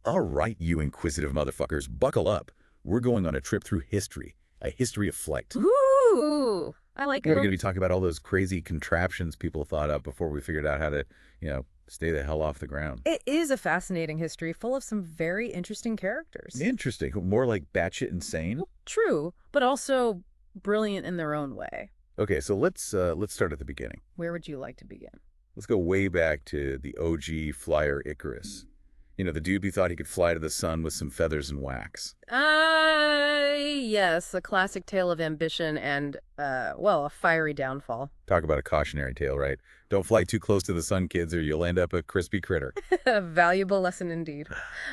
All right, you inquisitive motherfuckers, buckle up. We're going on a trip through history, a history of flight. Ooh, I like We're it. going to be talking about all those crazy contraptions people thought up before we figured out how to, stay the hell off the ground. It is a fascinating history full of some very interesting characters. Interesting. More like batshit insane. True, but also brilliant in their own way. Okay, so let's start at the beginning. Where would you like to begin? Let's go way back to the OG flyer Icarus. You know, the dude who thought he could fly to the sun with some feathers and wax. Yes, a classic tale of ambition and, a fiery downfall. Talk about a cautionary tale, right? Don't fly too close to the sun, kids, or you'll end up a crispy critter. A valuable lesson indeed.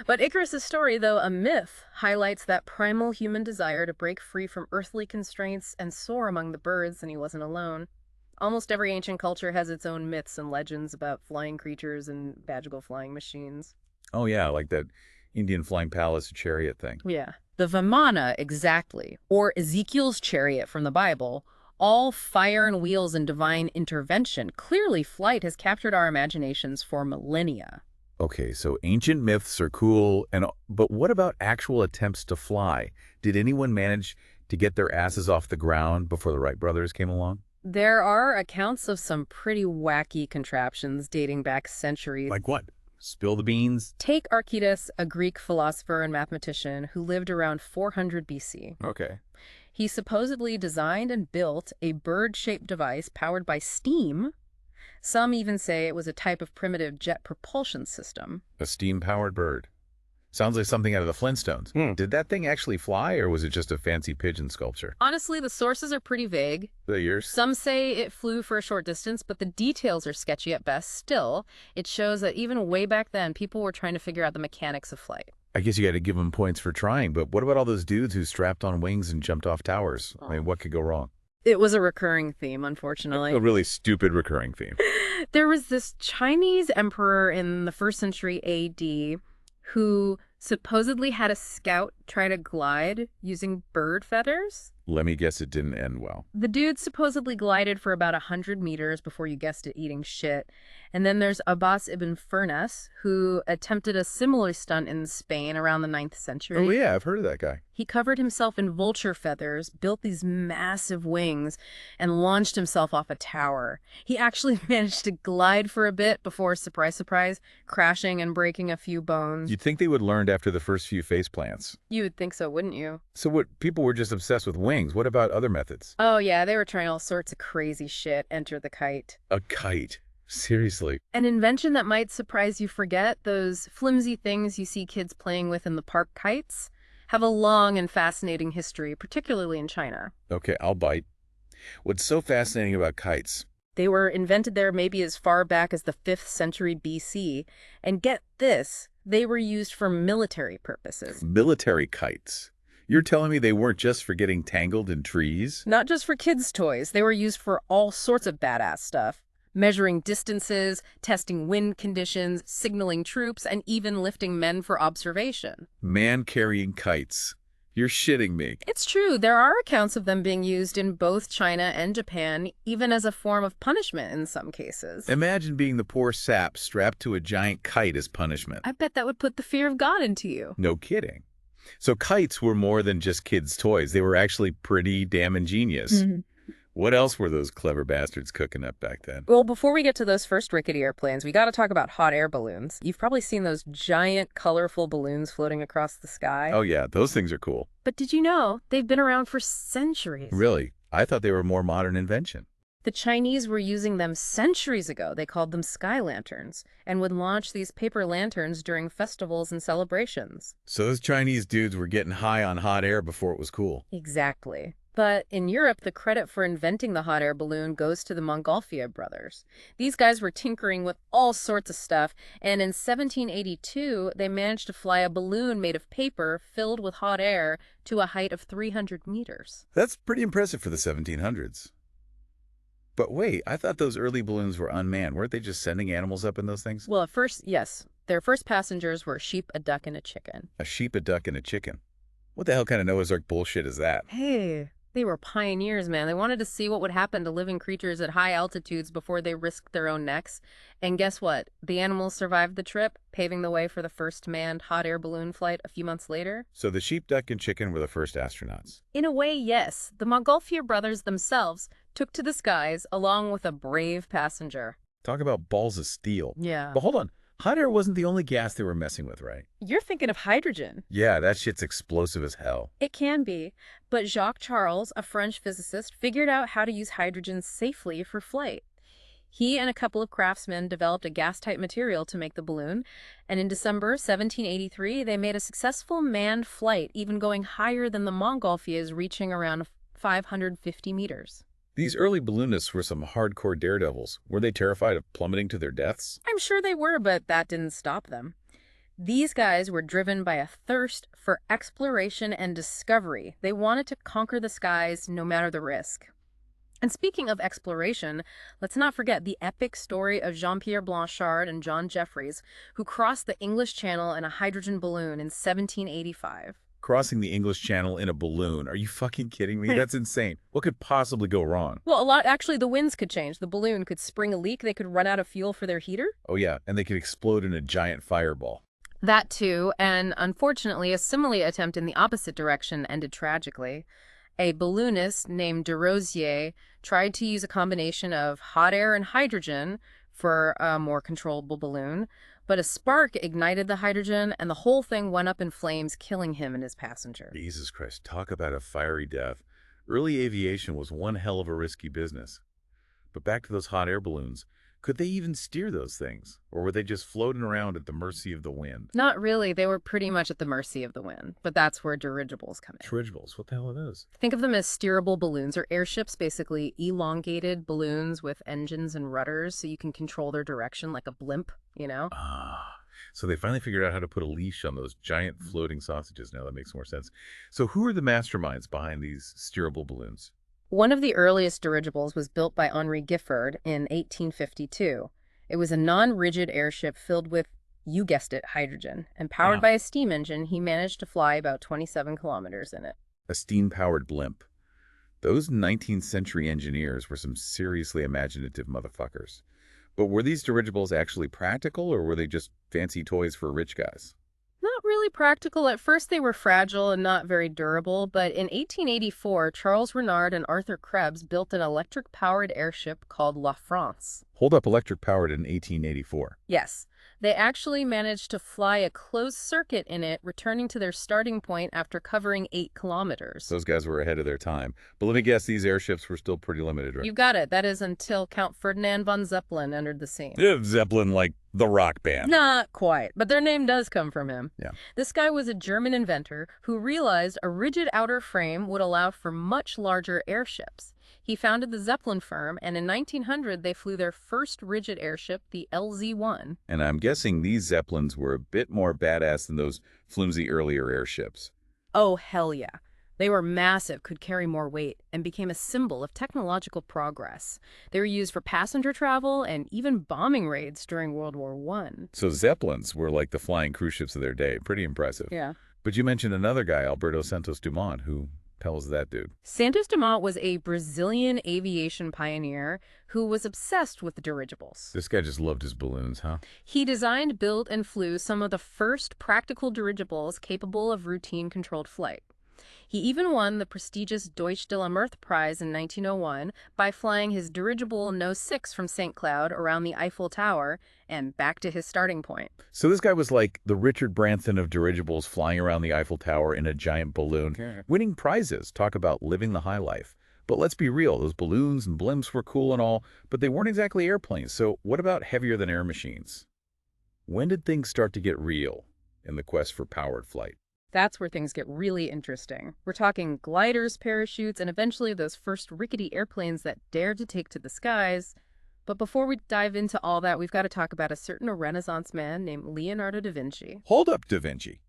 But Icarus' story, though a myth, highlights that primal human desire to break free from earthly constraints and soar among the birds, and he wasn't alone. Almost every ancient culture has its own myths and legends about flying creatures and magical flying machines. Oh, yeah, like that Indian flying palace chariot thing. Yeah. The Vimana, exactly, or Ezekiel's chariot from the Bible, all fire and wheels and divine intervention. Clearly, flight has captured our imaginations for millennia. Okay, so ancient myths are cool, but what about actual attempts to fly? Did anyone manage to get their asses off the ground before the Wright brothers came along? There are accounts of some pretty wacky contraptions dating back centuries. Like what? Spill the beans? Take Archytas, a Greek philosopher and mathematician who lived around 400 BC. Okay. He supposedly designed and built a bird-shaped device powered by steam. Some even say it was a type of primitive jet propulsion system. A steam-powered bird. Sounds like something out of the Flintstones. Did that thing actually fly, or was it just a fancy pigeon sculpture? Honestly, the sources are pretty vague. Yours? Some say it flew for a short distance, but the details are sketchy at best. Still, it shows that even way back then, people were trying to figure out the mechanics of flight. I guess you got to give them points for trying, but what about all those dudes who strapped on wings and jumped off towers? I mean, what could go wrong? It was a recurring theme, unfortunately. A really stupid recurring theme. There was this Chinese emperor in the 1st century AD who supposedly had a scout try to glide using bird feathers. Let me guess it didn't end well. The dude supposedly glided for about 100 meters before, you guessed it, eating shit. And then there's Abbas ibn Firnas, who attempted a similar stunt in Spain around the 9th century. Oh, yeah, I've heard of that guy. He covered himself in vulture feathers, built these massive wings, and launched himself off a tower. He actually managed to glide for a bit before, surprise, surprise, crashing and breaking a few bones. You'd think they would learn after the first few face plants. You would think so, wouldn't you? So what, people were just obsessed with wings. What about other methods? Oh yeah, they were trying all sorts of crazy shit. Enter the kite. A kite. Seriously. An invention that might surprise you forget, those flimsy things you see kids playing with in the park, kites, have a long and fascinating history, particularly in China. Okay, I'll bite. What's so fascinating about kites? They were invented there maybe as far back as the 5th century BC. And get this, they were used for military purposes. Military kites. You're telling me they weren't just for getting tangled in trees? Not just for kids' toys. They were used for all sorts of badass stuff. Measuring distances, testing wind conditions, signaling troops, and even lifting men for observation. Man-carrying kites. You're shitting me. It's true. There are accounts of them being used in both China and Japan, even as a form of punishment in some cases. Imagine being the poor sap strapped to a giant kite as punishment. I bet that would put the fear of God into you. No kidding. So kites were more than just kids' toys. They were actually pretty damn ingenious. What else were those clever bastards cooking up back then? Well, before we get to those first rickety airplanes, we got to talk about hot air balloons. You've probably seen those giant, colorful balloons floating across the sky. Oh, yeah, those things are cool. But did you know they've been around for centuries? Really? I thought they were a more modern invention. The Chinese were using them centuries ago. They called them sky lanterns and would launch these paper lanterns during festivals and celebrations. So those Chinese dudes were getting high on hot air before it was cool. Exactly. But in Europe, the credit for inventing the hot air balloon goes to the Montgolfier brothers. These guys were tinkering with all sorts of stuff, and in 1782, they managed to fly a balloon made of paper filled with hot air to a height of 300 meters. That's pretty impressive for the 1700s. But wait, I thought those early balloons were unmanned. Weren't they just sending animals up in those things? Well, at first, yes. Their first passengers were a sheep, a duck, and a chicken. A sheep, a duck, and a chicken. What the hell kind of Noah's Ark bullshit is that? Hey, They were pioneers, man. They wanted to see what would happen to living creatures at high altitudes before they risked their own necks. And guess what? The animals survived the trip, paving the way for the first manned hot air balloon flight a few months later. So the sheep, duck, and chicken were the first astronauts. In a way, yes. The Montgolfier brothers themselves took to the skies along with a brave passenger. Talk about balls of steel. Yeah. But hold on. Hot air wasn't the only gas they were messing with, right? You're thinking of hydrogen. Yeah, that shit's explosive as hell. It can be, but Jacques Charles, a French physicist, figured out how to use hydrogen safely for flight. He and a couple of craftsmen developed a gas-type material to make the balloon, and in December 1783, they made a successful manned flight, even going higher than the Montgolfiers, reaching around 550 meters. These early balloonists were some hardcore daredevils. Were they terrified of plummeting to their deaths? I'm sure they were, but that didn't stop them. These guys were driven by a thirst for exploration and discovery. They wanted to conquer the skies no matter the risk. And speaking of exploration, let's not forget the epic story of Jean-Pierre Blanchard and John Jeffreys, who crossed the English Channel in a hydrogen balloon in 1785. Crossing the English Channel in a balloon. Are you fucking kidding me? That's insane. What could possibly go wrong? Well, actually, the winds could change. The balloon could spring a leak. They could run out of fuel for their heater. Oh yeah, and they could explode in a giant fireball. That too, and unfortunately, a similar attempt in the opposite direction ended tragically. A balloonist named de Rosier tried to use a combination of hot air and hydrogen for a more controllable balloon, but a spark ignited the hydrogen and the whole thing went up in flames, killing him and his passenger. Jesus Christ, talk about a fiery death. Early aviation was one hell of a risky business. But back to those hot air balloons. Could they even steer those things? Or were they just floating around at the mercy of the wind? Not really. They were pretty much at the mercy of the wind, but that's where dirigibles come in. Dirigibles? What the hell are those? Think of them as steerable balloons or airships, basically elongated balloons with engines and rudders so you can control their direction like a blimp, you know? Ah, so they finally figured out how to put a leash on those giant floating sausages. Now that makes more sense. So who are the masterminds behind these steerable balloons? One of the earliest dirigibles was built by Henri Giffard in 1852. It was a non-rigid airship filled with, you guessed it, hydrogen. And powered by a steam engine, he managed to fly about 27 kilometers in it. A steam-powered blimp. Those 19th century engineers were some seriously imaginative motherfuckers. But were these dirigibles actually practical, or were they just fancy toys for rich guys? Not really practical. At first, they were fragile and not very durable, but in 1884, Charles Renard and Arthur Krebs built an electric-powered airship called La France. Hold up, electric-powered in 1884. Yes. They actually managed to fly a closed circuit in it, returning to their starting point after covering 8 kilometers. Those guys were ahead of their time. But let me guess, these airships were still pretty limited, right? You've got it. That is until Count Ferdinand von Zeppelin entered the scene. Yeah, Zeppelin, like the rock band. Not quite, but their name does come from him. Yeah. This guy was a German inventor who realized a rigid outer frame would allow for much larger airships. He founded the Zeppelin firm, and in 1900 they flew their first rigid airship, the LZ-1. And I'm guessing these Zeppelins were a bit more badass than those flimsy earlier airships. Oh, hell yeah. They were massive, could carry more weight, and became a symbol of technological progress. They were used for passenger travel and even bombing raids during World War I. So Zeppelins were like the flying cruise ships of their day. Pretty impressive. Yeah. But you mentioned another guy, Alberto Santos Dumont, who tells that dude. Santos Dumont was a Brazilian aviation pioneer who was obsessed with dirigibles. This guy just loved his balloons, huh? He designed, built, and flew some of the first practical dirigibles capable of routine controlled flight. He even won the prestigious Deutsche de la Meurthe Prize in 1901 by flying his dirigible No. 6 from St. Cloud around the Eiffel Tower and back to his starting point. So this guy was like the Richard Branson of dirigibles, flying around the Eiffel Tower in a giant balloon, winning prizes. Talk about living the high life. But let's be real, those balloons and blimps were cool and all, but they weren't exactly airplanes. So what about heavier than air machines? When did things start to get real in the quest for powered flight? That's where things get really interesting. We're talking gliders, parachutes, and eventually those first rickety airplanes that dared to take to the skies. But before we dive into all that, we've got to talk about a certain Renaissance man named Leonardo da Vinci. Hold up, Da Vinci.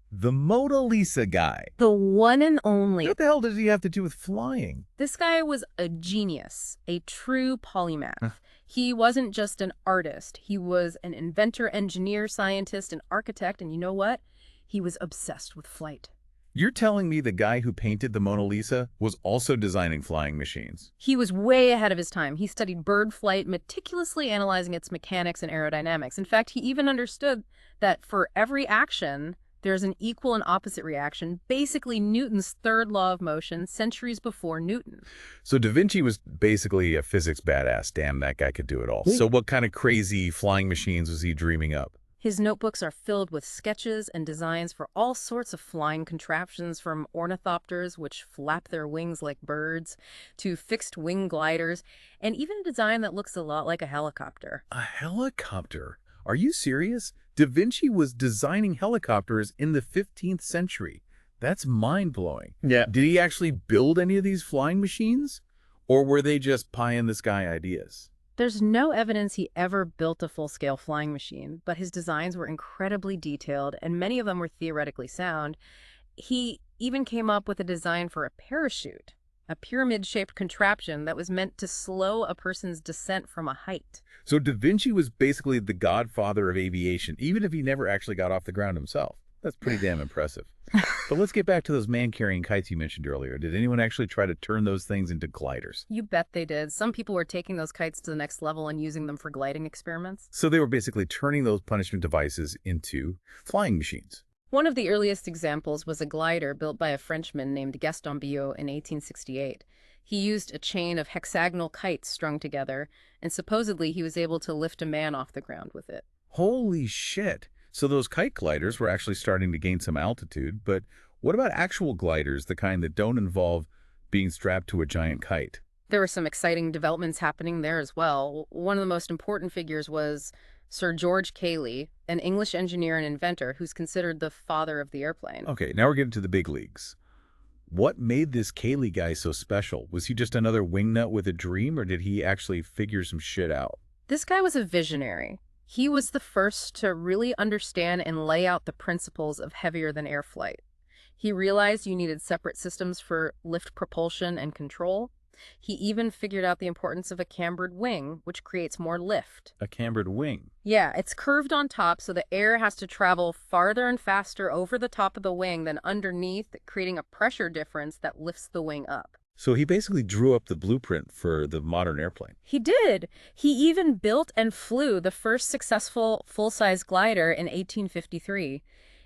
The Mona Lisa guy. The one and only. What the hell does he have to do with flying? This guy was a genius, a true polymath. He wasn't just an artist. He was an inventor, engineer, scientist, and architect, and you know what? He was obsessed with flight. You're telling me the guy who painted the Mona Lisa was also designing flying machines? He was way ahead of his time. He studied bird flight, meticulously analyzing its mechanics and aerodynamics. In fact, he even understood that for every action, there's an equal and opposite reaction, basically Newton's third law of motion centuries before Newton. So Da Vinci was basically a physics badass. Damn, that guy could do it all. So what kind of crazy flying machines was he dreaming up? His notebooks are filled with sketches and designs for all sorts of flying contraptions, from ornithopters, which flap their wings like birds, to fixed-wing gliders, and even a design that looks a lot like a helicopter. A helicopter? Are you serious? Da Vinci was designing helicopters in the 15th century. That's mind-blowing. Yeah. Did he actually build any of these flying machines? Or were they just pie-in-the-sky ideas? There's no evidence he ever built a full-scale flying machine, but his designs were incredibly detailed, and many of them were theoretically sound. He even came up with a design for a parachute, a pyramid-shaped contraption that was meant to slow a person's descent from a height. So Da Vinci was basically the godfather of aviation, even if he never actually got off the ground himself. That's pretty damn impressive. But let's get back to those man-carrying kites you mentioned earlier. Did anyone actually try to turn those things into gliders? You bet they did. Some people were taking those kites to the next level and using them for gliding experiments. So they were basically turning those punishment devices into flying machines. One of the earliest examples was a glider built by a Frenchman named Gaston Biot in 1868. He used a chain of hexagonal kites strung together, and supposedly he was able to lift a man off the ground with it. Holy shit. So those kite gliders were actually starting to gain some altitude, but what about actual gliders, the kind that don't involve being strapped to a giant kite? There were some exciting developments happening there as well. One of the most important figures was Sir George Cayley, an English engineer and inventor who's considered the father of the airplane. Okay, now we're getting to the big leagues. What made this Cayley guy so special? Was he just another wingnut with a dream, or did he actually figure some shit out? This guy was a visionary. He was the first to really understand and lay out the principles of heavier-than-air flight. He realized you needed separate systems for lift propulsion and control. He even figured out the importance of a cambered wing, which creates more lift. A cambered wing. Yeah, it's curved on top, so the air has to travel farther and faster over the top of the wing than underneath, creating a pressure difference that lifts the wing up. So he basically drew up the blueprint for the modern airplane. He did. He even built and flew the first successful full-size glider in 1853.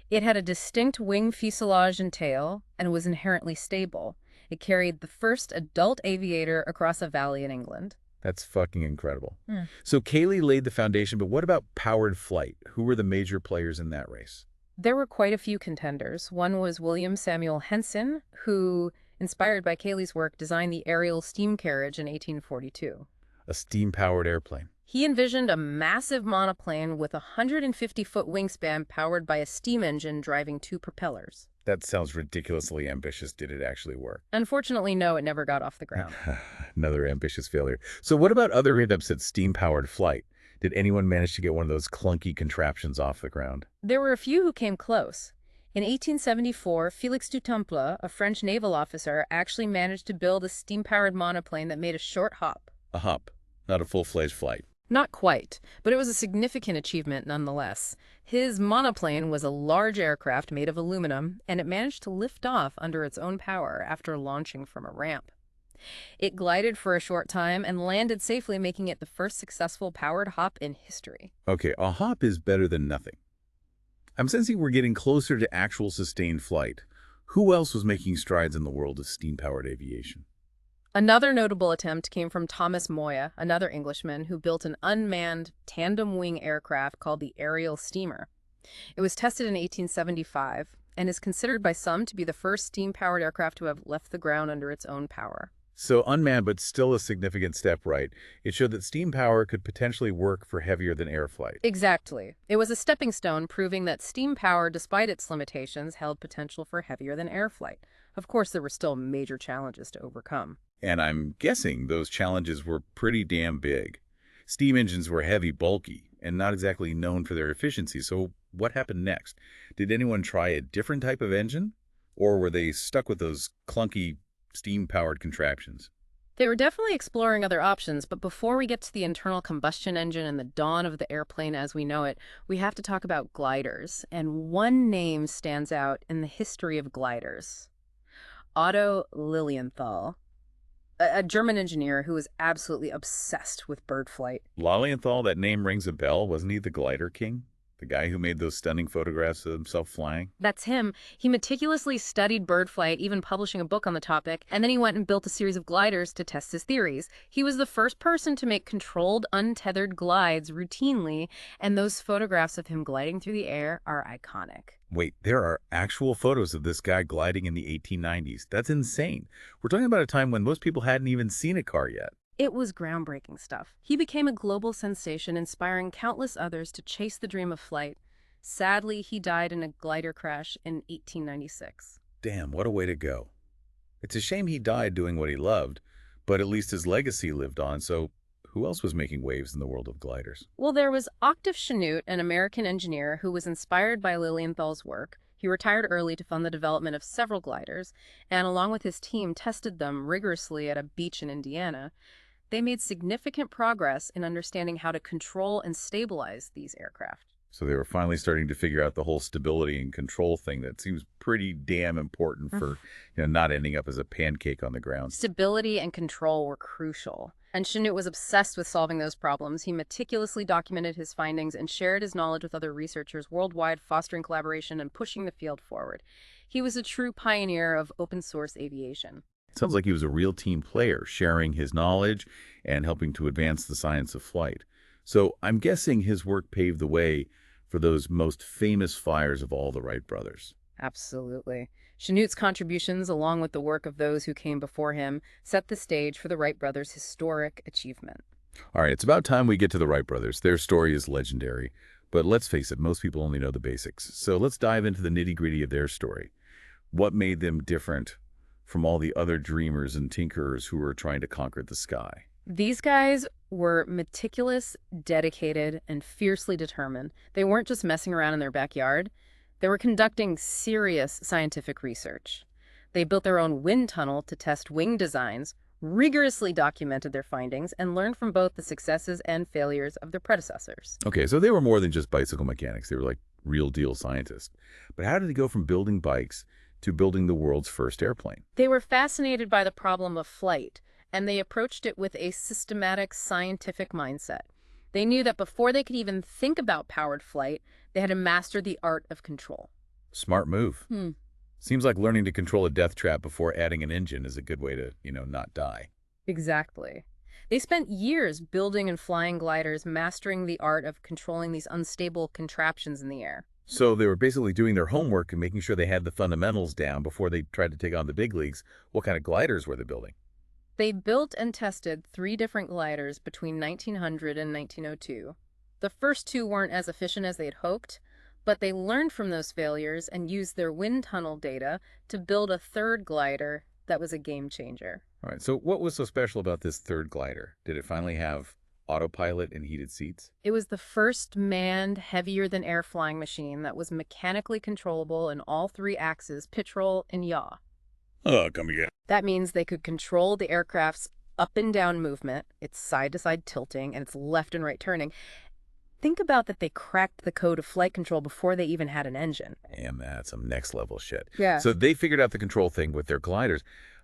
It had a distinct wing fuselage and tail, and was inherently stable. It carried the first adult aviator across a valley in England. That's fucking incredible. So Cayley laid the foundation, but what about powered flight? Who were the major players in that race? There were quite a few contenders. One was William Samuel Henson, who, inspired by Cayley's work, designed the aerial steam carriage in 1842. A steam-powered airplane. He envisioned a massive monoplane with a 150-foot wingspan powered by a steam engine driving two propellers. That sounds ridiculously ambitious. Did it actually work? Unfortunately, no, it never got off the ground. Another ambitious failure. So what about other attempts at steam-powered flight? Did anyone manage to get one of those clunky contraptions off the ground? There were a few who came close. In 1874, Félix du Temple, a French naval officer, actually managed to build a steam-powered monoplane that made a short hop. A hop, not a full-fledged flight. Not quite, but it was a significant achievement nonetheless. His monoplane was a large aircraft made of aluminum, and it managed to lift off under its own power after launching from a ramp. It glided for a short time and landed safely, making it the first successful powered hop in history. Okay, a hop is better than nothing. I'm sensing we're getting closer to actual sustained flight. Who else was making strides in the world of steam-powered aviation? Another notable attempt came from Thomas Moya, another Englishman, who built an unmanned tandem-wing aircraft called the aerial steamer. It was tested in 1875 and is considered by some to be the first steam-powered aircraft to have left the ground under its own power. So unmanned, but still a significant step right. It showed that steam power could potentially work for heavier-than-air flight. Exactly. It was a stepping stone proving that steam power, despite its limitations, held potential for heavier-than-air flight. Of course, there were still major challenges to overcome. And I'm guessing those challenges were pretty damn big. Steam engines were heavy, bulky, and not exactly known for their efficiency. So what happened next? Did anyone try a different type of engine? Or were they stuck with those clunky steam-powered contraptions? They were definitely exploring other options, but before we get to the internal combustion engine and the dawn of the airplane as we know it, we have to talk about gliders. And one name stands out in the history of gliders. Otto Lilienthal, a German engineer who was absolutely obsessed with bird flight. Lilienthal, that name rings a bell. Wasn't he the glider king? The guy who made those stunning photographs of himself flying? That's him. He meticulously studied bird flight, even publishing a book on the topic, and then he went and built a series of gliders to test his theories. He was the first person to make controlled, untethered glides routinely, and those photographs of him gliding through the air are iconic. Wait, there are actual photos of this guy gliding in the 1890s. That's insane. We're talking about a time when most people hadn't even seen a car yet. It was groundbreaking stuff. He became a global sensation, inspiring countless others to chase the dream of flight. Sadly, he died in a glider crash in 1896. Damn, what a way to go. It's a shame he died doing what he loved, but at least his legacy lived on, so who else was making waves in the world of gliders? Well, there was Octave Chanute, an American engineer who was inspired by Lilienthal's work. He retired early to fund the development of several gliders, and along with his team, tested them rigorously at a beach in Indiana. They made significant progress in understanding how to control and stabilize these aircraft. So they were finally starting to figure out the whole stability and control thing that seems pretty damn important for not ending up as a pancake on the ground. Stability and control were crucial. And Chanute was obsessed with solving those problems. He meticulously documented his findings and shared his knowledge with other researchers worldwide, fostering collaboration and pushing the field forward. He was a true pioneer of open source aviation. It sounds like he was a real team player, sharing his knowledge and helping to advance the science of flight. So I'm guessing his work paved the way for those most famous flyers of all the Wright brothers. Absolutely. Chanute's contributions, along with the work of those who came before him, set the stage for the Wright brothers' historic achievement. All right, it's about time we get to the Wright brothers. Their story is legendary. But let's face it, most people only know the basics. So let's dive into the nitty-gritty of their story. What made them different from all the other dreamers and tinkerers who were trying to conquer the sky? These guys were meticulous, dedicated, and fiercely determined. They weren't just messing around in their backyard. They were conducting serious scientific research. They built their own wind tunnel to test wing designs, rigorously documented their findings, and learned from both the successes and failures of their predecessors. Okay, so they were more than just bicycle mechanics. They were like real-deal scientists. But how did they go from building bikes to building the world's first airplane? They were fascinated by the problem of flight, and they approached it with a systematic scientific mindset. They knew that before they could even think about powered flight, they had to master the art of control. Smart move. Seems like learning to control a death trap before adding an engine is a good way to, not die. Exactly. They spent years building and flying gliders, mastering the art of controlling these unstable contraptions in the air. So they were basically doing their homework and making sure they had the fundamentals down before they tried to take on the big leagues. What kind of gliders were they building? They built and tested 3 different gliders between 1900 and 1902. The first 2 weren't as efficient as they'd hoped, but they learned from those failures and used their wind tunnel data to build a 3rd glider that was a game changer. All right, so what was so special about this 3rd glider? Did it finally have autopilot and heated seats? It was the first manned, heavier-than-air flying machine that was mechanically controllable in all 3 axes, pitch, roll, and yaw. Oh, come again. That means they could control the aircraft's up and down movement, its side-to-side tilting, and its left and right turning. Think about that they cracked the code of flight control before they even had an engine. Damn, that's some next-level shit. Yeah. So they figured out the control thing with their gliders,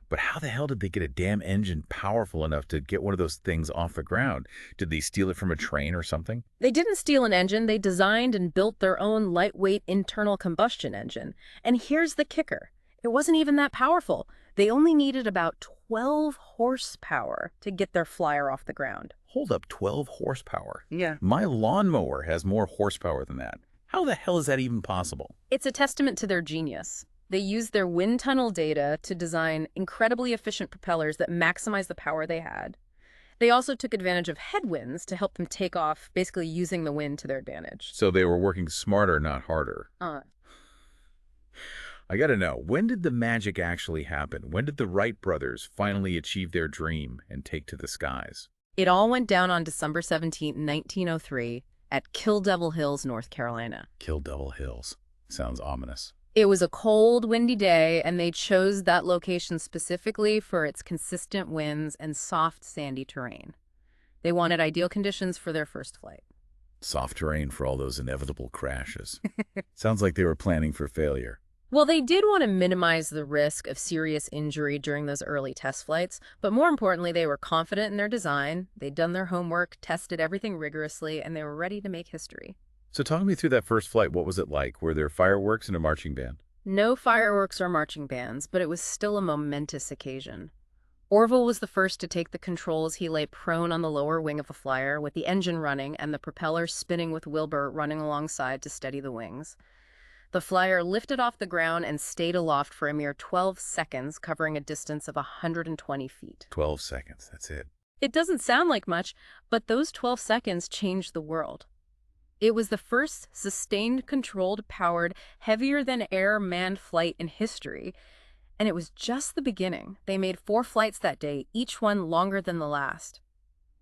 but how the hell did they get a damn engine powerful enough to get one of those things off the ground? Did they steal it from a train or something? They didn't steal an engine. They designed and built their own lightweight internal combustion engine. And here's the kicker. It wasn't even that powerful. They only needed about 12 horsepower to get their flyer off the ground. Hold up, 12 horsepower? Yeah. My lawnmower has more horsepower than that. How the hell is that even possible? It's a testament to their genius. They used their wind tunnel data to design incredibly efficient propellers that maximize the power they had. They also took advantage of headwinds to help them take off, basically using the wind to their advantage. So they were working smarter, not harder. I gotta know, when did the magic actually happen? When did the Wright brothers finally achieve their dream and take to the skies? It all went down on December 17, 1903, at Kill Devil Hills, North Carolina. Kill Devil Hills. Sounds ominous. It was a cold, windy day, and they chose that location specifically for its consistent winds and soft, sandy terrain. They wanted ideal conditions for their first flight. Soft terrain for all those inevitable crashes. Sounds like they were planning for failure. Well, they did want to minimize the risk of serious injury during those early test flights, but more importantly, they were confident in their design, they'd done their homework, tested everything rigorously, and they were ready to make history. So talk me through that first flight. What was it like? Were there fireworks and a marching band? No fireworks or marching bands, but it was still a momentous occasion. Orville was the first to take the controls. He lay prone on the lower wing of the flyer, with the engine running and the propeller spinning with Wilbur running alongside to steady the wings. The flyer lifted off the ground and stayed aloft for a mere 12 seconds, covering a distance of 120 feet. 12 seconds. That's it. It doesn't sound like much, but those 12 seconds changed the world. It was the first sustained, controlled, powered, heavier-than-air manned flight in history, and it was just the beginning. They made 4 flights that day, each one longer than the last.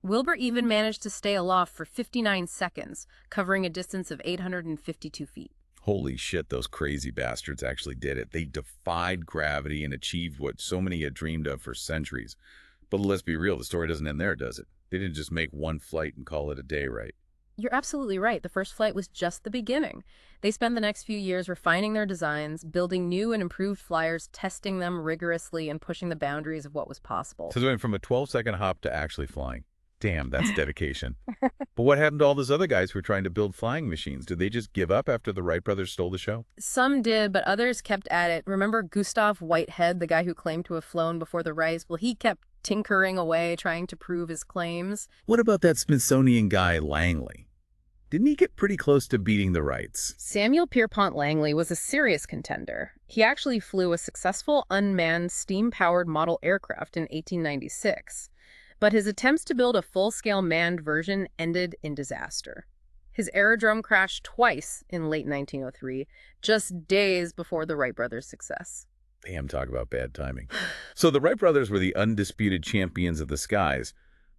Wilbur even managed to stay aloft for 59 seconds, covering a distance of 852 feet. Holy shit, those crazy bastards actually did it. They defied gravity and achieved what so many had dreamed of for centuries. But let's be real, the story doesn't end there, does it? They didn't just make one flight and call it a day, right? You're absolutely right. The first flight was just the beginning. They spent the next few years refining their designs, building new and improved flyers, testing them rigorously, and pushing the boundaries of what was possible. So they went from a 12-second hop to actually flying. Damn, that's dedication. But what happened to all those other guys who were trying to build flying machines? Did they just give up after the Wright brothers stole the show? Some did, but others kept at it. Remember Gustav Whitehead, the guy who claimed to have flown before the Wrights? Well, he kept tinkering away, trying to prove his claims. What about that Smithsonian guy, Langley? Didn't he get pretty close to beating the Wrights? Samuel Pierpont Langley was a serious contender. He actually flew a successful unmanned steam-powered model aircraft in 1896. But his attempts to build a full-scale manned version ended in disaster. His aerodrome crashed twice in late 1903, just days before the Wright brothers' success. Damn, talk about bad timing. So the Wright brothers were the undisputed champions of the skies.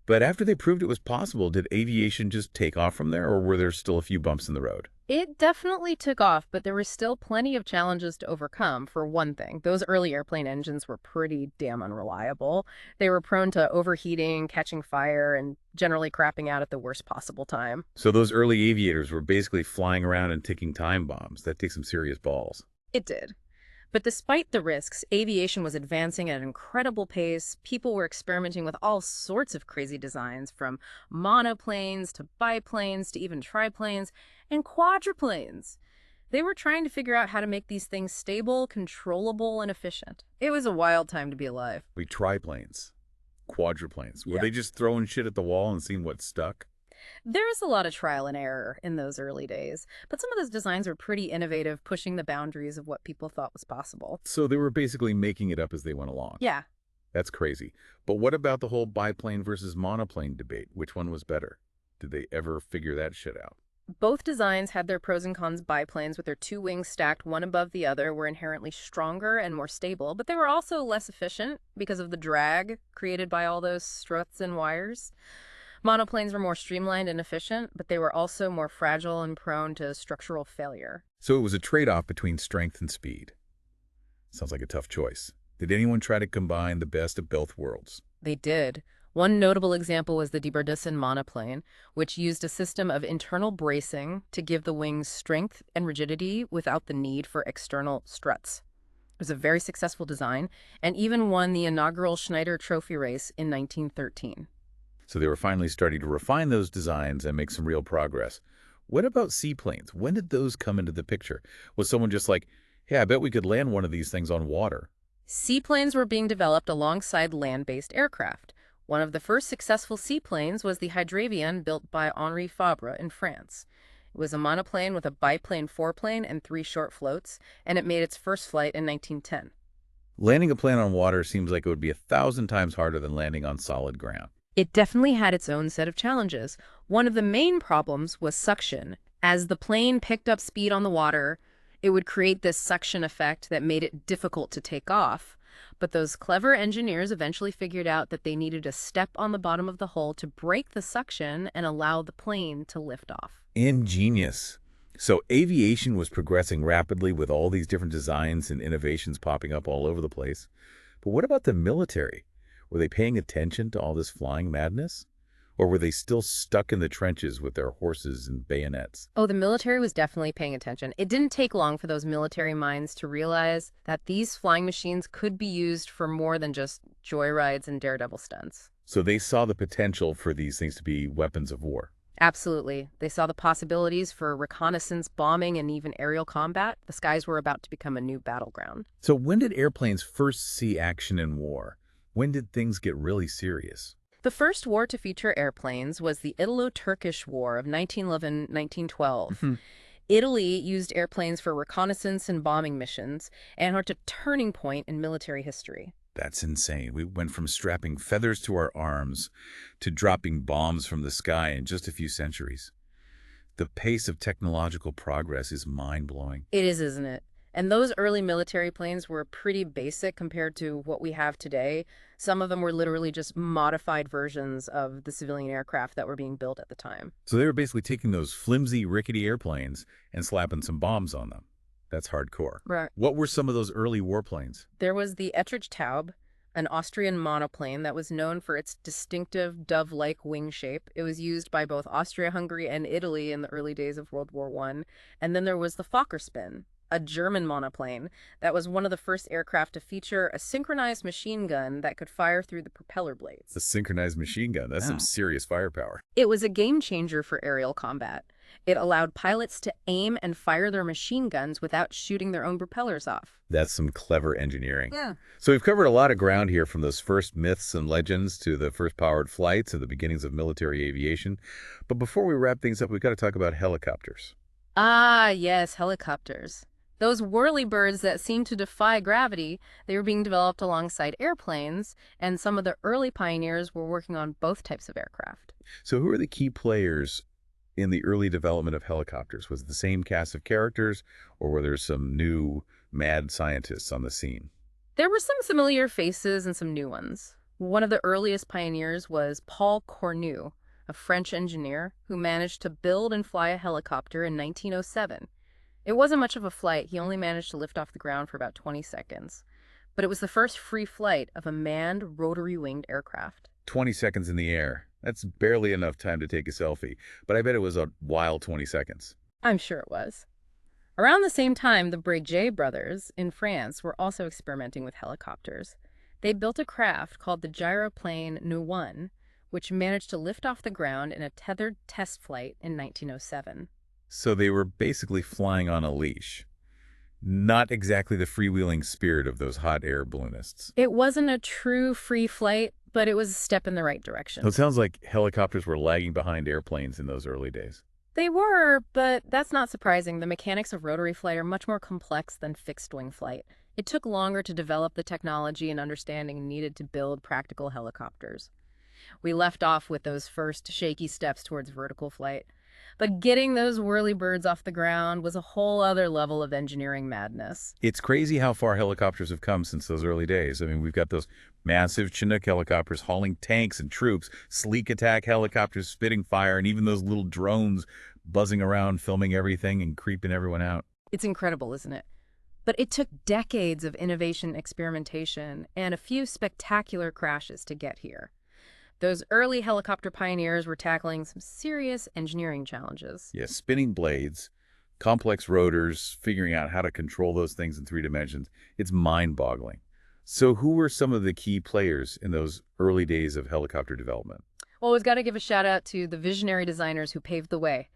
But after they proved it was possible, did aviation just take off from there, or were there still a few bumps in the road? It definitely took off, but there were still plenty of challenges to overcome. For one thing, those early airplane engines were pretty damn unreliable. They were prone to overheating, catching fire, and generally crapping out at the worst possible time. So those early aviators were basically flying around and ticking time bombs. That takes some serious balls. It did. But despite the risks, aviation was advancing at an incredible pace. People were experimenting with all sorts of crazy designs, from monoplanes to biplanes to even triplanes and quadruplanes. They were trying to figure out how to make these things stable, controllable, and efficient. It was a wild time to be alive. Triplanes, quadruplanes. Were Yeah. they just throwing shit at the wall and seeing what stuck? There was a lot of trial and error in those early days, but some of those designs were pretty innovative, pushing the boundaries of what people thought was possible. So they were basically making it up as they went along. Yeah. That's crazy. But what about the whole biplane versus monoplane debate? Which one was better? Did they ever figure that shit out? Both designs had their pros and cons. Biplanes, with their 2 wings stacked one above the other, were inherently stronger and more stable, but they were also less efficient because of the drag created by all those struts and wires. Monoplanes were more streamlined and efficient, but they were also more fragile and prone to structural failure. So it was a trade-off between strength and speed. Sounds like a tough choice. Did anyone try to combine the best of both worlds? They did. One notable example was the Debordisson monoplane, which used a system of internal bracing to give the wings strength and rigidity without the need for external struts. It was a very successful design, and even won the inaugural Schneider Trophy race in 1913. So they were finally starting to refine those designs and make some real progress. What about seaplanes? When did those come into the picture? Was someone just like, hey, I bet we could land one of these things on water? Seaplanes were being developed alongside land-based aircraft. One of the first successful seaplanes was the Hydravion, built by Henri Fabre in France. It was a monoplane with a biplane foreplane and 3 short floats, and it made its first flight in 1910. Landing a plane on water seems like it would be 1,000 times harder than landing on solid ground. It definitely had its own set of challenges. One of the main problems was suction. As the plane picked up speed on the water, it would create this suction effect that made it difficult to take off. But those clever engineers eventually figured out that they needed a step on the bottom of the hull to break the suction and allow the plane to lift off. Ingenious. So aviation was progressing rapidly with all these different designs and innovations popping up all over the place. But what about the military? Were they paying attention to all this flying madness? Or were they still stuck in the trenches with their horses and bayonets? Oh, the military was definitely paying attention. It didn't take long for those military minds to realize that these flying machines could be used for more than just joyrides and daredevil stunts. So they saw the potential for these things to be weapons of war. Absolutely. They saw the possibilities for reconnaissance, bombing, and even aerial combat. The skies were about to become a new battleground. So when did airplanes first see action in war? When did things get really serious? The first war to feature airplanes was the Italo-Turkish War of 1911-1912. Italy used airplanes for reconnaissance and bombing missions and marked a turning point in military history. That's insane. We went from strapping feathers to our arms to dropping bombs from the sky in just a few centuries. The pace of technological progress is mind-blowing. It is, isn't it? And those early military planes were pretty basic compared to what we have today. Some of them were literally just modified versions of the civilian aircraft that were being built at the time. So they were basically taking those flimsy, rickety airplanes and slapping some bombs on them. That's hardcore. Right. What were some of those early warplanes? There was the Ettrich Taube, an Austrian monoplane that was known for its distinctive dove-like wing shape. It was used by both Austria-Hungary and Italy in the early days of World War I. And then there was the Fockerspin, a German monoplane that was one of the first aircraft to feature a synchronized machine gun that could fire through the propeller blades. A synchronized machine gun. That's some serious firepower. It was a game changer for aerial combat. It allowed pilots to aim and fire their machine guns without shooting their own propellers off. That's some clever engineering. Yeah. So we've covered a lot of ground here, from those first myths and legends to the first powered flights and the beginnings of military aviation. But before we wrap things up, we've got to talk about helicopters. Ah, yes, helicopters. Those whirly-birds that seem to defy gravity, they were being developed alongside airplanes, and some of the early pioneers were working on both types of aircraft. So who are the key players in the early development of helicopters? Was it the same cast of characters, or were there some new mad scientists on the scene? There were some familiar faces and some new ones. One of the earliest pioneers was Paul Cornu, a French engineer who managed to build and fly a helicopter in 1907. It wasn't much of a flight. He only managed to lift off the ground for about 20 seconds. But it was the first free flight of a manned rotary-winged aircraft. 20 seconds in the air. That's barely enough time to take a selfie, but I bet it was a wild 20 seconds. I'm sure it was. Around the same time, the Breguet brothers in France were also experimenting with helicopters. They built a craft called the gyroplane Nu-1, which managed to lift off the ground in a tethered test flight in 1907. So they were basically flying on a leash. Not exactly the freewheeling spirit of those hot air balloonists. It wasn't a true free flight, but it was a step in the right direction. So it sounds like helicopters were lagging behind airplanes in those early days. They were, but that's not surprising. The mechanics of rotary flight are much more complex than fixed-wing flight. It took longer to develop the technology and understanding needed to build practical helicopters. We left off with those first shaky steps towards vertical flight. But getting those whirly-birds off the ground was a whole other level of engineering madness. It's crazy how far helicopters have come since those early days. I mean, we've got those massive Chinook helicopters hauling tanks and troops, sleek attack helicopters spitting fire, and even those little drones buzzing around, filming everything and creeping everyone out. It's incredible, isn't it? But it took decades of innovation, experimentation, and a few spectacular crashes to get here. Those early helicopter pioneers were tackling some serious engineering challenges. Yeah, spinning blades, complex rotors, figuring out how to control those things in 3 dimensions. It's mind-boggling. So who were some of the key players in those early days of helicopter development? Well, we've got to give a shout out to the visionary designers who paved the way.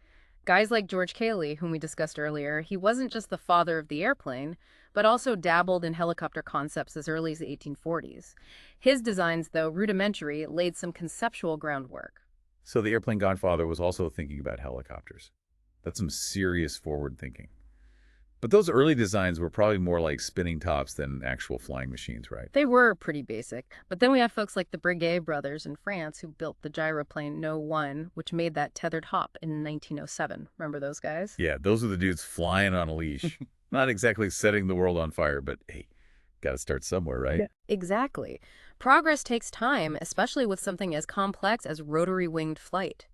Guys like George Cayley, whom we discussed earlier, he wasn't just the father of the airplane, but also dabbled in helicopter concepts as early as the 1840s. His designs, though rudimentary, laid some conceptual groundwork. So the airplane godfather was also thinking about helicopters. That's some serious forward thinking. But those early designs were probably more like spinning tops than actual flying machines, right? They were pretty basic. But then we have folks like the Breguet brothers in France who built the gyroplane No-1, which made that tethered hop in 1907. Remember those guys? Yeah, those are the dudes flying on a leash. Not exactly setting the world on fire, but hey, got to start somewhere, right? Yeah. Exactly. Progress takes time, especially with something as complex as rotary-winged flight.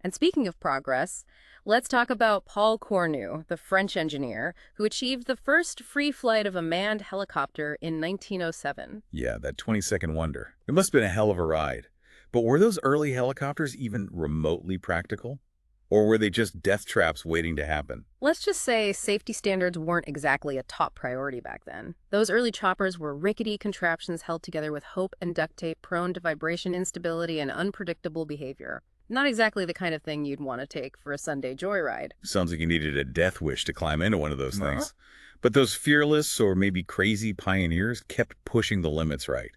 And speaking of progress, let's talk about Paul Cornu, the French engineer, who achieved the first free flight of a manned helicopter in 1907. Yeah, that 20-second wonder. It must have been a hell of a ride. But were those early helicopters even remotely practical? Or were they just death traps waiting to happen? Let's just say safety standards weren't exactly a top priority back then. Those early choppers were rickety contraptions held together with hope and duct tape, prone to vibration instability and unpredictable behavior. Not exactly the kind of thing you'd want to take for a Sunday joyride. Sounds like you needed a death wish to climb into one of those things. But those fearless or maybe crazy pioneers kept pushing the limits, right?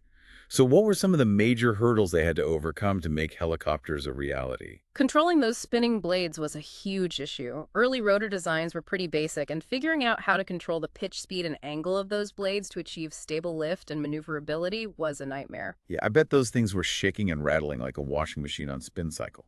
So what were some of the major hurdles they had to overcome to make helicopters a reality? Controlling those spinning blades was a huge issue. Early rotor designs were pretty basic, and figuring out how to control the pitch, speed, and angle of those blades to achieve stable lift and maneuverability was a nightmare. Yeah, I bet those things were shaking and rattling like a washing machine on spin cycle.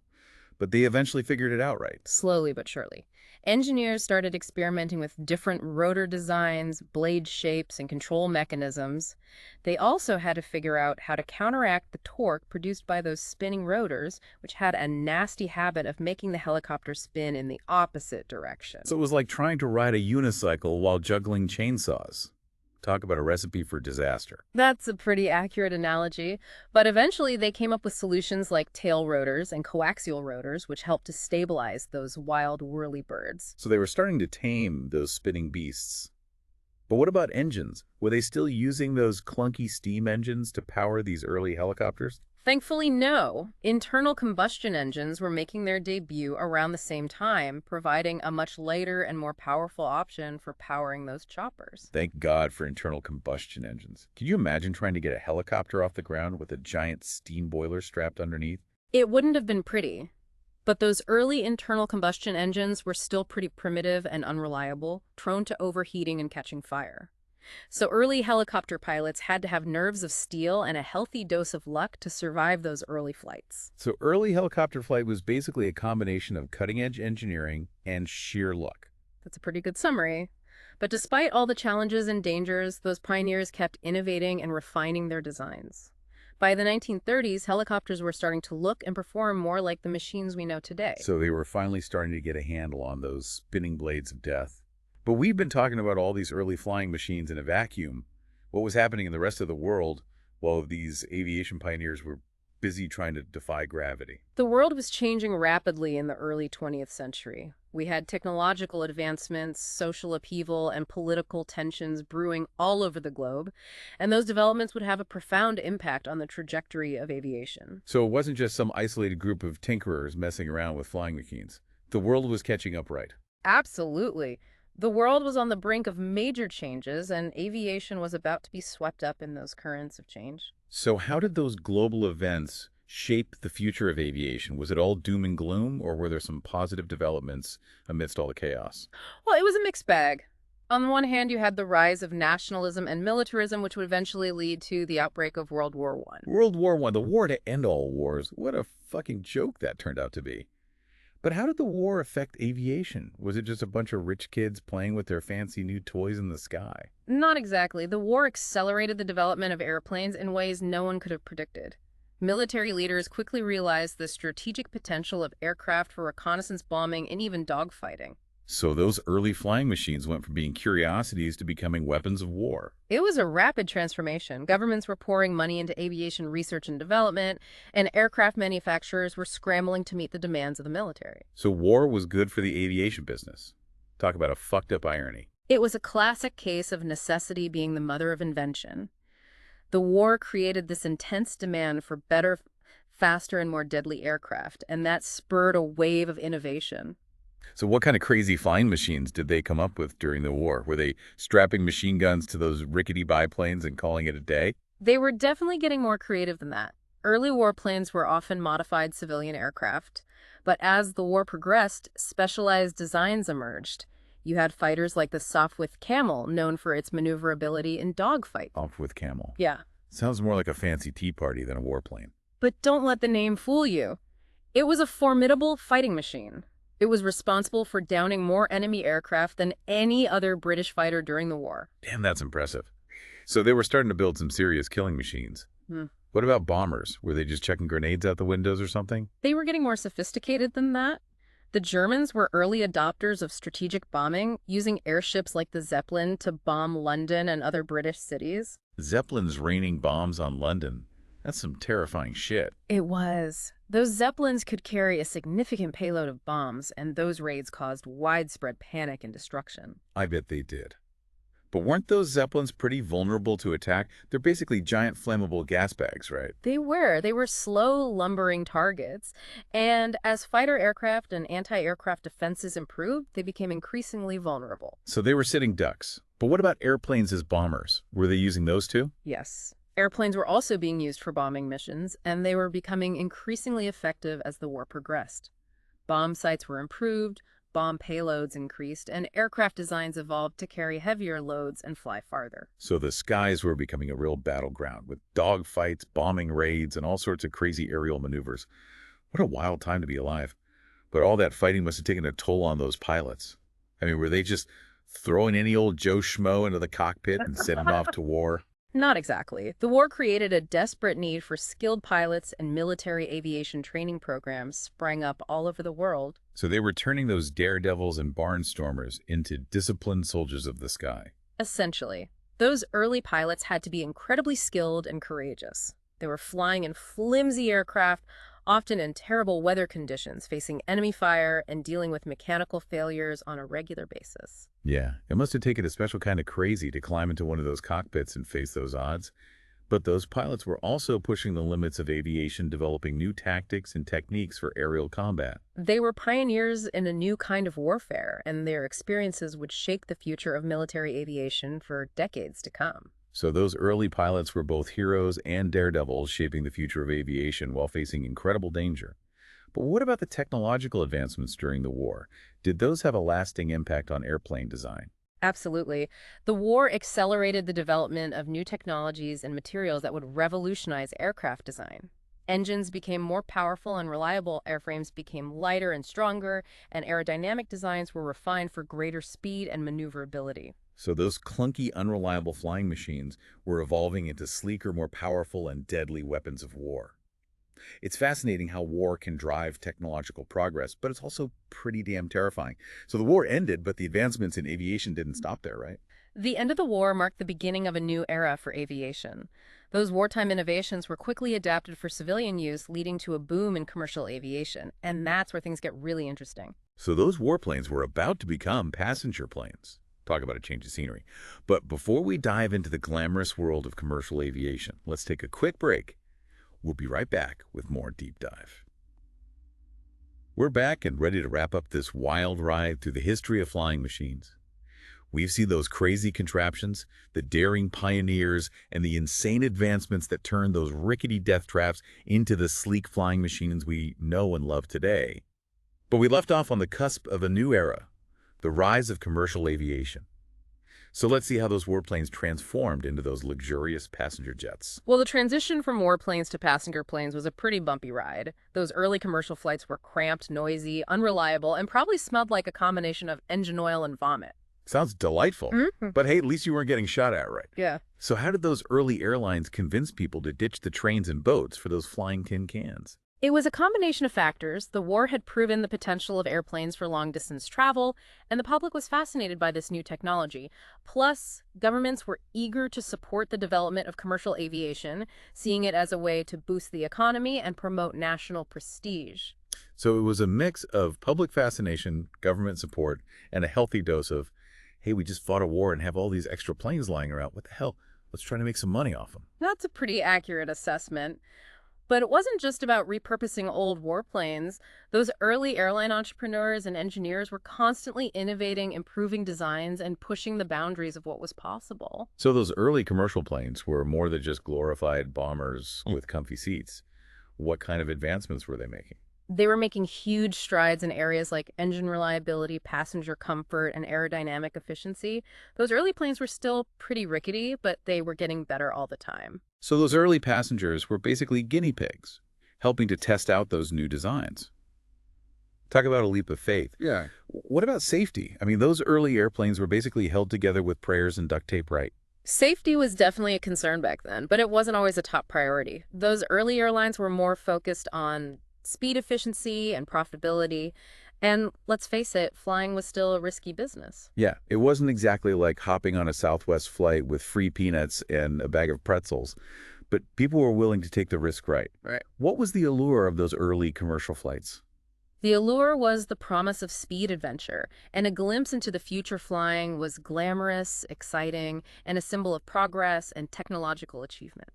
But they eventually figured it out, right? Slowly but surely. Engineers started experimenting with different rotor designs, blade shapes, and control mechanisms. They also had to figure out how to counteract the torque produced by those spinning rotors, which had a nasty habit of making the helicopter spin in the opposite direction. So it was like trying to ride a unicycle while juggling chainsaws. Talk about a recipe for disaster. That's a pretty accurate analogy, but eventually they came up with solutions like tail rotors and coaxial rotors, which helped to stabilize those wild, whirly birds. So they were starting to tame those spinning beasts. But what about engines? Were they still using those clunky steam engines to power these early helicopters? Thankfully, no. Internal combustion engines were making their debut around the same time, providing a much lighter and more powerful option for powering those choppers. Thank God for internal combustion engines. Can you imagine trying to get a helicopter off the ground with a giant steam boiler strapped underneath? It wouldn't have been pretty, but those early internal combustion engines were still pretty primitive and unreliable, prone to overheating and catching fire. So early helicopter pilots had to have nerves of steel and a healthy dose of luck to survive those early flights. So early helicopter flight was basically a combination of cutting-edge engineering and sheer luck. That's a pretty good summary. But despite all the challenges and dangers, those pioneers kept innovating and refining their designs. By the 1930s, helicopters were starting to look and perform more like the machines we know today. So they were finally starting to get a handle on those spinning blades of death. But we've been talking about all these early flying machines in a vacuum. What was happening in the rest of the world while these aviation pioneers were busy trying to defy gravity? The world was changing rapidly in the early 20th century. We had technological advancements, social upheaval, and political tensions brewing all over the globe, and those developments would have a profound impact on the trajectory of aviation. So it wasn't just some isolated group of tinkerers messing around with flying machines. The world was catching up, right? Absolutely. The world was on the brink of major changes, and aviation was about to be swept up in those currents of change. So how did those global events shape the future of aviation? Was it all doom and gloom, or were there some positive developments amidst all the chaos? Well, it was a mixed bag. On the one hand, you had the rise of nationalism and militarism, which would eventually lead to the outbreak of World War I. World War I, the war to end all wars. What a fucking joke that turned out to be. But how did the war affect aviation? Was it just a bunch of rich kids playing with their fancy new toys in the sky? Not exactly. The war accelerated the development of airplanes in ways no one could have predicted. Military leaders quickly realized the strategic potential of aircraft for reconnaissance bombing and even dogfighting. So those early flying machines went from being curiosities to becoming weapons of war. It was a rapid transformation. Governments were pouring money into aviation research and development, and aircraft manufacturers were scrambling to meet the demands of the military. So war was good for the aviation business. Talk about a fucked up irony. It was a classic case of necessity being the mother of invention. The war created this intense demand for better, faster, and more deadly aircraft, and that spurred a wave of innovation. So what kind of crazy flying machines did they come up with during the war? Were they strapping machine guns to those rickety biplanes and calling it a day? They were definitely getting more creative than that. Early warplanes were often modified civilian aircraft, but as the war progressed, specialized designs emerged. You had fighters like the Sopwith Camel, known for its maneuverability in dogfights. Off with Camel. Yeah. Sounds more like a fancy tea party than a warplane. But don't let the name fool you. It was a formidable fighting machine. It was responsible for downing more enemy aircraft than any other British fighter during the war. Damn, that's impressive. So they were starting to build some serious killing machines. What about bombers? Were they just checking grenades out the windows or something? They were getting more sophisticated than that. The Germans were early adopters of strategic bombing, using airships like the Zeppelin to bomb London and other British cities. Zeppelins raining bombs on London. That's some terrifying shit. It was. Those Zeppelins could carry a significant payload of bombs, and those raids caused widespread panic and destruction. I bet they did. But weren't those Zeppelins pretty vulnerable to attack? They're basically giant flammable gas bags, right? They were. They were slow, lumbering targets. And as fighter aircraft and anti-aircraft defenses improved, they became increasingly vulnerable. So they were sitting ducks. But what about airplanes as bombers? Were they using those too? Yes. Airplanes were also being used for bombing missions, and they were becoming increasingly effective as the war progressed. Bomb sites were improved, bomb payloads increased, and aircraft designs evolved to carry heavier loads and fly farther. So the skies were becoming a real battleground with dogfights, bombing raids, and all sorts of crazy aerial maneuvers. What a wild time to be alive. But all that fighting must have taken a toll on those pilots. I mean, were they just throwing any old Joe Schmo into the cockpit and sending off to war? Not exactly. The war created a desperate need for skilled pilots, and military aviation training programs sprang up all over the world. So they were turning those daredevils and barnstormers into disciplined soldiers of the sky. Essentially, those early pilots had to be incredibly skilled and courageous. They were flying in flimsy aircraft, often in terrible weather conditions, facing enemy fire and dealing with mechanical failures on a regular basis. Yeah, it must have taken a special kind of crazy to climb into one of those cockpits and face those odds. But those pilots were also pushing the limits of aviation, developing new tactics and techniques for aerial combat. They were pioneers in a new kind of warfare, and their experiences would shape the future of military aviation for decades to come. So those early pilots were both heroes and daredevils, shaping the future of aviation while facing incredible danger. But what about the technological advancements during the war? Did those have a lasting impact on airplane design? Absolutely. The war accelerated the development of new technologies and materials that would revolutionize aircraft design. Engines became more powerful and reliable, airframes became lighter and stronger, and aerodynamic designs were refined for greater speed and maneuverability. So those clunky, unreliable flying machines were evolving into sleeker, more powerful, and deadly weapons of war. It's fascinating how war can drive technological progress, but it's also pretty damn terrifying. So the war ended, but the advancements in aviation didn't stop there, right? The end of the war marked the beginning of a new era for aviation. Those wartime innovations were quickly adapted for civilian use, leading to a boom in commercial aviation. And that's where things get really interesting. So those warplanes were about to become passenger planes. Talk about a change of scenery. But before we dive into the glamorous world of commercial aviation, let's take a quick break. We'll be right back with more Deep Dive. We're back and ready to wrap up this wild ride through the history of flying machines. We've seen those crazy contraptions, the daring pioneers, and the insane advancements that turned those rickety death traps into the sleek flying machines we know and love today. But we left off on the cusp of a new era, the rise of commercial aviation. So let's see how those warplanes transformed into those luxurious passenger jets. Well, the transition from warplanes to passenger planes was a pretty bumpy ride. Those early commercial flights were cramped, noisy, unreliable, and probably smelled like a combination of engine oil and vomit. Sounds delightful. But hey, at least you weren't getting shot at, right? Yeah. So how did those early airlines convince people to ditch the trains and boats for those flying tin cans? It was a combination of factors. The war had proven the potential of airplanes for long-distance travel, and the public was fascinated by this new technology. Plus, governments were eager to support the development of commercial aviation, seeing it as a way to boost the economy and promote national prestige. So it was a mix of public fascination, government support, and a healthy dose of, hey, we just fought a war and have all these extra planes lying around. What the hell? Let's try to make some money off them. That's a pretty accurate assessment. But it wasn't just about repurposing old warplanes. Those early airline entrepreneurs and engineers were constantly innovating, improving designs, and pushing the boundaries of what was possible. So those early commercial planes were more than just glorified bombers with comfy seats. What kind of advancements were they making? They were making huge strides in areas like engine reliability, passenger comfort, and aerodynamic efficiency. Those early planes were still pretty rickety, but they were getting better all the time. So those early passengers were basically guinea pigs, helping to test out those new designs. Talk about a leap of faith. Yeah. What about safety? I mean, those early airplanes were basically held together with prayers and duct tape, right? Safety was definitely a concern back then, but it wasn't always a top priority. Those early airlines were more focused on speed efficiency and profitability. And let's face it, flying was still a risky business. Yeah, it wasn't exactly like hopping on a Southwest flight with free peanuts and a bag of pretzels, but people were willing to take the risk right. Right. What was the allure of those early commercial flights? The allure was the promise of speed adventure, and a glimpse into the future flying was glamorous, exciting, and a symbol of progress and technological achievement.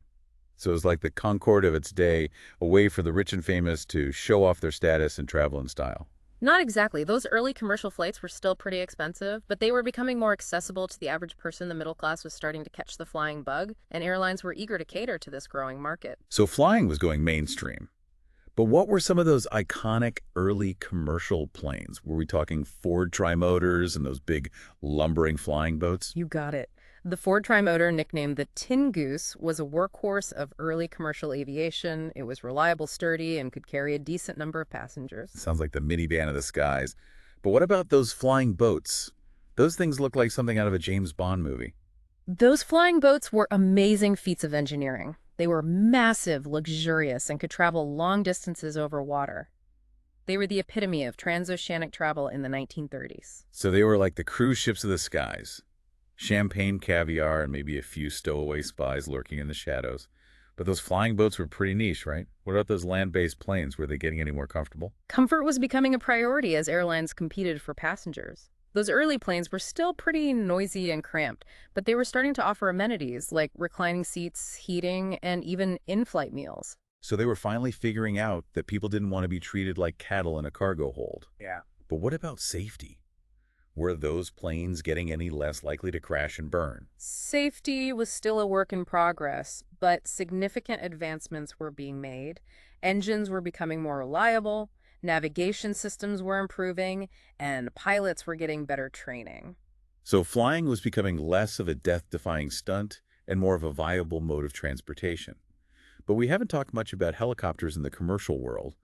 So it was like the Concorde of its day, a way for the rich and famous to show off their status and travel in style. Not exactly. Those early commercial flights were still pretty expensive, but they were becoming more accessible to the average person. The middle class was starting to catch the flying bug, and airlines were eager to cater to this growing market. So flying was going mainstream. But what were some of those iconic early commercial planes? Were we talking Ford Trimotors and those big lumbering flying boats? You got it. The Ford Trimotor, nicknamed the Tin Goose, was a workhorse of early commercial aviation. It was reliable, sturdy, and could carry a decent number of passengers. Sounds like the minivan of the skies. But what about those flying boats? Those things look like something out of a James Bond movie. Those flying boats were amazing feats of engineering. They were massive, luxurious, and could travel long distances over water. They were the epitome of transoceanic travel in the 1930s. So they were like the cruise ships of the skies. Champagne caviar and maybe a few stowaway spies lurking in the shadows. But those flying boats were pretty niche, right? What about those land-based planes? Were they getting any more comfortable? Comfort was becoming a priority as airlines competed for passengers. Those early planes were still pretty noisy and cramped, but they were starting to offer amenities like reclining seats, heating, and even in-flight meals. So they were finally figuring out that people didn't want to be treated like cattle in a cargo hold. Yeah. But what about safety? Were those planes getting any less likely to crash and burn? Safety was still a work in progress, but significant advancements were being made. Engines were becoming more reliable, navigation systems were improving, and pilots were getting better training. So flying was becoming less of a death-defying stunt and more of a viable mode of transportation. But we haven't talked much about helicopters in the commercial world.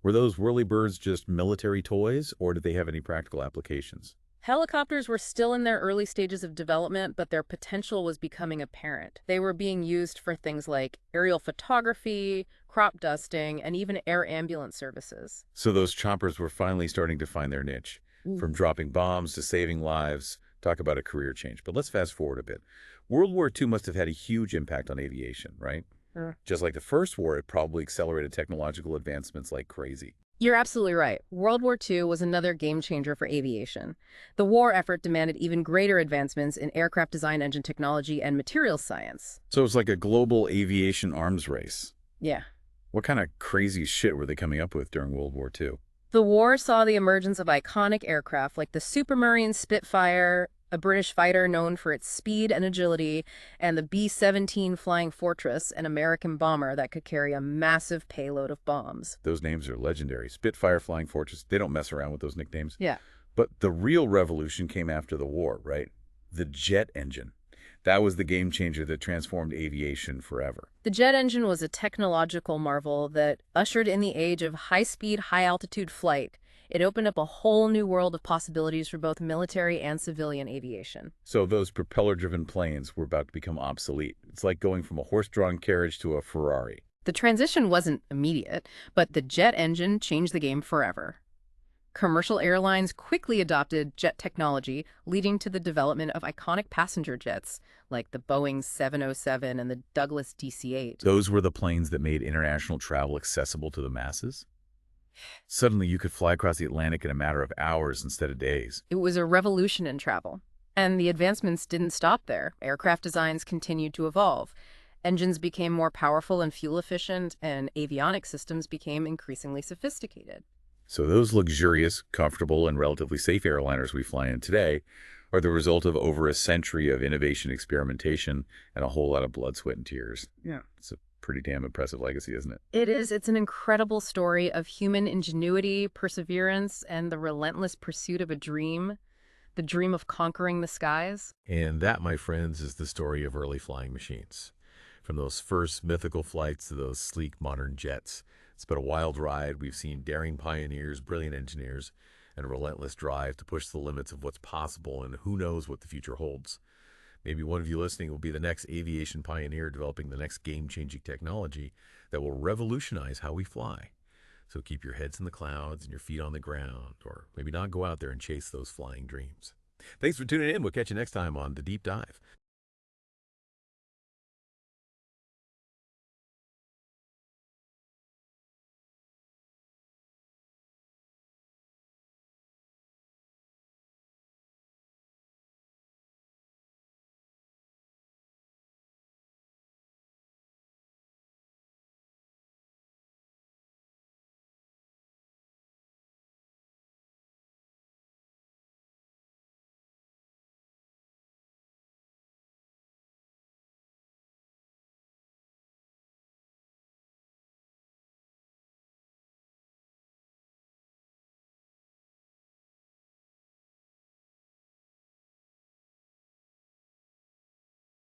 Were those whirlybirds just military toys, or did they have any practical applications? Helicopters were still in their early stages of development, but their potential was becoming apparent. They were being used for things like aerial photography, crop dusting, and even air ambulance services. So those choppers were finally starting to find their niche. From dropping bombs to saving lives, talk about a career change. But let's fast forward a bit. World War II must have had a huge impact on aviation, right? Sure. Just like the First War, it probably accelerated technological advancements like crazy. You're absolutely right. World War II was another game changer for aviation. The war effort demanded even greater advancements in aircraft design, engine technology, and materials science. So it's like a global aviation arms race. Yeah. What kind of crazy shit were they coming up with during World War II? The war saw the emergence of iconic aircraft like the Supermarine Spitfire, a British fighter known for its speed and agility, and the B-17 Flying Fortress, an American bomber that could carry a massive payload of bombs. Those names are legendary. Spitfire, Flying Fortress, they don't mess around with those nicknames. Yeah. But the real revolution came after the war, right? The jet engine. That was the game changer that transformed aviation forever. The jet engine was a technological marvel that ushered in the age of high-speed, high-altitude flight. It opened up a whole new world of possibilities for both military and civilian aviation. So those propeller-driven planes were about to become obsolete. It's like going from a horse-drawn carriage to a Ferrari. The transition wasn't immediate, but the jet engine changed the game forever. Commercial airlines quickly adopted jet technology, leading to the development of iconic passenger jets like the Boeing 707 and the Douglas DC-8. Those were the planes that made international travel accessible to the masses? Suddenly, you could fly across the Atlantic in a matter of hours instead of days. It was a revolution in travel. And the advancements didn't stop there. Aircraft designs continued to evolve. Engines became more powerful and fuel efficient, and avionics systems became increasingly sophisticated. So those luxurious, comfortable, and relatively safe airliners we fly in today are the result of over a century of innovation, experimentation, and a whole lot of blood, sweat, and tears. Yeah. It's a pretty damn impressive legacy, isn't it? It is. It's an incredible story of human ingenuity, perseverance, and the relentless pursuit of a dream, the dream of conquering the skies. And that, my friends, is the story of early flying machines. From those first mythical flights to those sleek modern jets. It's been a wild ride. We've seen daring pioneers, brilliant engineers, and a relentless drive to push the limits of what's possible, and who knows what the future holds. Maybe one of you listening will be the next aviation pioneer developing the next game-changing technology that will revolutionize how we fly. So keep your heads in the clouds and your feet on the ground, or maybe not go out there and chase those flying dreams. Thanks for tuning in. We'll catch you next time on The Deep Dive.